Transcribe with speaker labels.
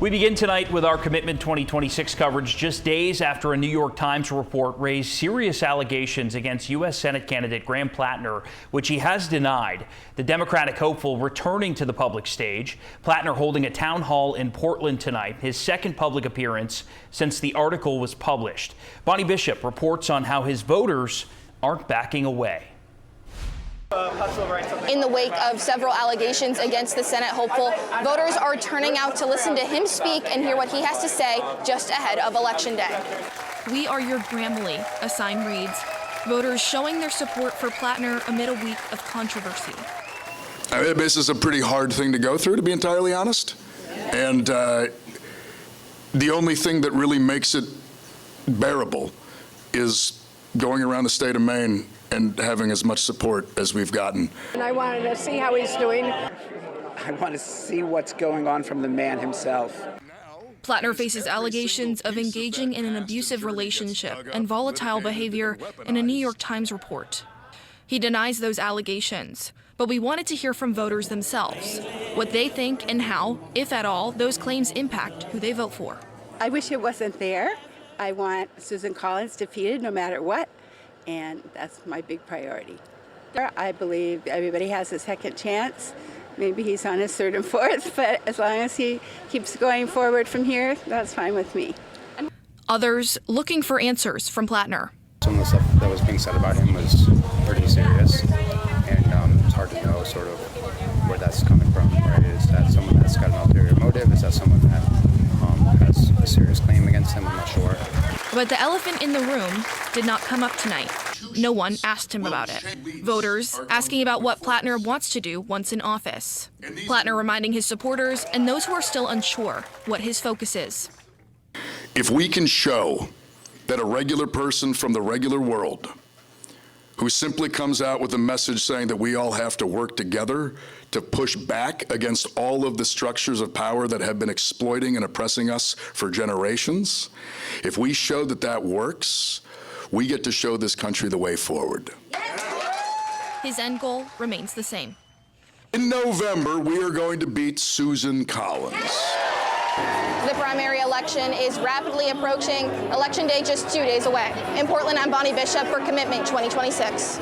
Speaker 1: We begin tonight with our Commitment 2026 coverage just days after a New York Times report raised serious allegations against U.S. Senate candidate Graham Platner, which he has denied. The Democratic hopeful returning to the public stage. Platner holding a town hall in Portland tonight, his second public appearance since the article was published. Bonnie Bishop reports on how his voters aren't backing away.
Speaker 2: In the wake of several allegations against the Senate hopeful, voters are turning out to listen to him speak and hear what he has to say just ahead of Election Day.
Speaker 3: We are your Grammarly, a sign reads. Voters showing their support for Platner amid a week of controversy.
Speaker 4: This is a pretty hard thing to go through, to be entirely honest. And the only thing that really makes it bearable is going around the state of Maine and having as much support as we've gotten.
Speaker 5: And I wanted to see how he's doing.
Speaker 6: I want to see what's going on from the man himself.
Speaker 3: Platner faces allegations of engaging in an abusive relationship and volatile behavior in a New York Times report. He denies those allegations, but we wanted to hear from voters themselves, what they think and how, if at all, those claims impact who they vote for.
Speaker 5: I wish it wasn't there. I want Susan Collins defeated no matter what, and that's my big priority. I believe everybody has a second chance. Maybe he's on his third and fourth, but as long as he keeps going forward from here, that's fine with me.
Speaker 3: Others looking for answers from Platner.
Speaker 7: Some of the stuff that was being said about him was pretty serious, and it's hard to know sort of where that's coming from, right? Is that someone that's got an ulterior motive? Is that someone that has a serious claim against him? I'm not sure.
Speaker 3: But the elephant in the room did not come up tonight. No one asked him about it. Voters asking about what Platner wants to do once in office. Platner reminding his supporters and those who are still unsure what his focus is.
Speaker 4: If we can show that a regular person from the regular world who simply comes out with a message saying that we all have to work together to push back against all of the structures of power that have been exploiting and oppressing us for generations, if we show that that works, we get to show this country the way forward.
Speaker 3: His end goal remains the same.
Speaker 4: In November, we are going to beat Susan Collins.
Speaker 2: The primary election is rapidly approaching. Election Day just 2 days away. In Portland, I'm Bonnie Bishop for Commitment 2026.